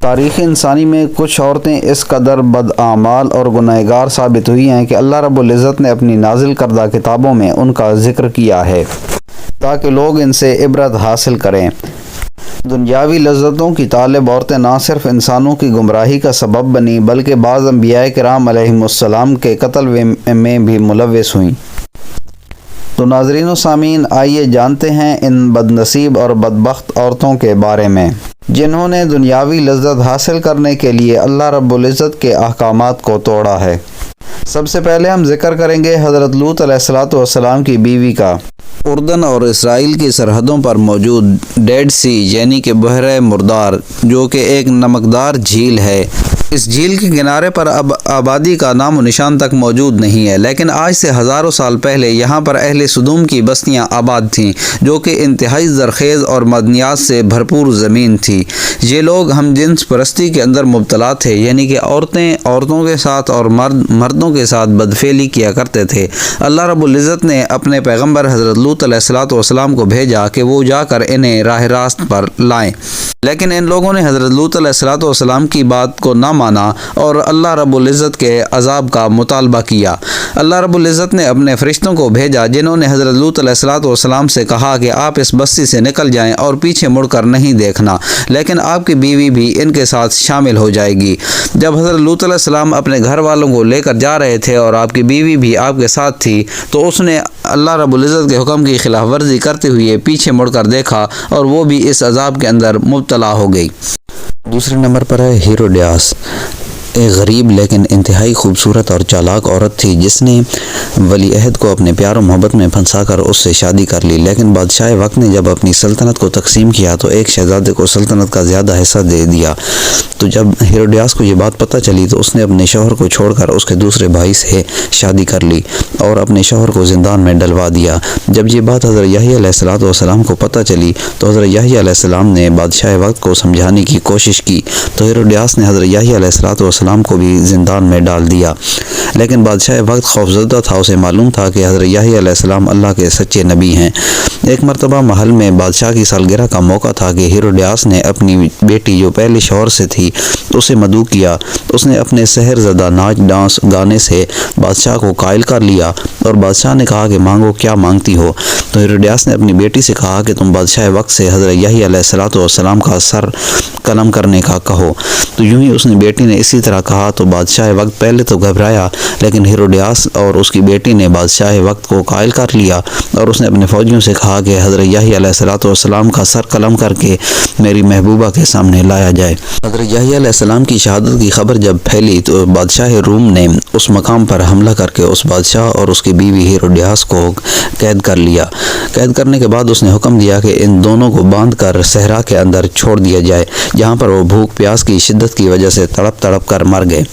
تاریخ انسانی میں کچھ عورتیں اس قدر بداعمال اور گنہگار ثابت ہوئی ہیں کہ اللہ رب العزت نے اپنی نازل کردہ کتابوں میں ان کا ذکر کیا ہے تاکہ لوگ ان سے عبرت حاصل کریں۔ دنیاوی لذتوں کی طالب عورتیں نہ صرف انسانوں کی گمراہی کا سبب بنیں بلکہ بعض انبیاء کرام علیہم السلام کے قتل میں بھی ملوث ہوئیں۔ تو ناظرین و سامعین، آئیے جانتے ہیں ان بد نصیب اور بدبخت عورتوں کے بارے میں جنہوں نے دنیاوی لذت حاصل کرنے کے لیے اللہ رب العزت کے احکامات کو توڑا ہے۔ سب سے پہلے ہم ذکر کریں گے حضرت لوط علیہ السلام کی بیوی کا۔ اردن اور اسرائیل کی سرحدوں پر موجود ڈیڈ سی یعنی کہ بحیرہ مردار، جو کہ ایک نمکدار جھیل ہے، اس جھیل کے کنارے پر اب آبادی کا نام و نشان تک موجود نہیں ہے، لیکن آج سے ہزاروں سال پہلے یہاں پر اہل سدوم کی بستیاں آباد تھیں، جو کہ انتہائی زرخیز اور معدنیات سے بھرپور زمین تھی۔ یہ لوگ ہم جنس پرستی کے اندر مبتلا تھے، یعنی کہ عورتیں عورتوں کے ساتھ اور مردوں کے ساتھ بدفعلی کیا کرتے تھے۔ اللہ رب العزت نے اپنے پیغمبر حضرت لوط علیہ السلام کو بھیجا کہ وہ جا کر انہیں راہ راست پر لائیں، لیکن ان لوگوں نے حضرت لوط علیہ السلام کی بات کو نہ مانا اور اللہ رب العزت کے عذاب کا مطالبہ کیا۔ اللہ رب العزت نے اپنے فرشتوں کو بھیجا جنہوں نے حضرت لوط علیہ السلام سے کہا کہ آپ اس بستی سے نکل جائیں اور پیچھے مڑ کر نہیں دیکھنا، لیکن آپ کی بیوی بھی ان کے ساتھ شامل ہو جائے گی۔ جب حضرت لوط علیہ السلام اپنے گھر والوں کو لے کر جا رہے تھے اور آپ کی بیوی بھی آپ کے ساتھ تھی، تو اس نے اللہ رب العزت کے حکم کی خلاف ورزی کرتے ہوئے پیچھے مڑ کر دیکھا اور وہ بھی اس عذاب کے اندر مبتلا ہو گئی۔ دوسرے نمبر پر ہے ہیروڈیاس، ایک غریب لیکن انتہائی خوبصورت اور چالاک عورت تھی جس نے ولی عہد کو اپنے پیار و محبت میں پھنسا کر اس سے شادی کر لی، لیکن بادشاہ وقت نے جب اپنی سلطنت کو تقسیم کیا تو ایک شہزادے کو سلطنت کا زیادہ حصہ دے دیا۔ تو جب ہیروڈیاس کو یہ بات پتہ چلی تو اس نے اپنے شوہر کو چھوڑ کر اس کے دوسرے بھائی سے شادی کر لی اور اپنے شوہر کو زندان میں ڈلوا دیا۔ جب یہ بات حضرت یحییٰ علیہ السلام کو پتہ چلی تو حضرت یحییٰ علیہ السلام نے بادشاہ وقت کو سمجھانے کی کوشش کی تو ہیروڈیاس نے حضرت یحییٰ علیہ السلام کو بھی زندان میں ڈال دیا، لیکن بادشاہ وقت خوفزدہ تھا، اسے معلوم تھا کہ حضرت یحییٰ علیہ السلام اللہ کے سچے نبی ہیں۔ ایک مرتبہ محل میں بادشاہ کی سالگرہ کا موقع تھا کہ ہیروڈیاس نے اپنی بیٹی جو پہلے شوہر سے تھی اسے مدعو کیا۔ اس نے اپنے سحر زدہ ناچ ڈانس گانے سے بادشاہ کو قائل کر لیا اور بادشاہ نے کہا کہ مانگو، کیا مانگتی ہو؟ تو ہیروڈیاس نے اپنی بیٹی سے کہا کہ تم بادشاہ وقت سے حضرت یحییٰ علیہ السلام کا سر قلم کرنے کا کہو۔ تو یوں ہی اس نے بیٹی نے اسی طرح کہا تو بادشاہ وقت پہلے تو گھبرایا، لیکن ہیروڈیاس اور اس کی بیٹی نے بادشاہ وقت کو قائل کر لیا اور اس نے اپنے فوجیوں سے کہا کہ حضرت یحییٰ علیہ السلام کا سر قلم کر کے میری محبوبہ کے سامنے لایا جائے۔ حضرت یحییٰ علیہ السلام کی شہادت کی خبر جب پھیلی تو بادشاہ روم نے اس مقام پر حملہ کر کے اس بادشاہ اور اس کی بیوی ہیروڈیاس کو قید کر لیا۔ قید کرنے کے بعد اس نے حکم دیا کہ ان دونوں کو باندھ کر صحرا کے اندر چھوڑ دیا جائے، جہاں پر وہ بھوک پیاس کی شدت کی وجہ سے تڑپ تڑپ کر مر گئے۔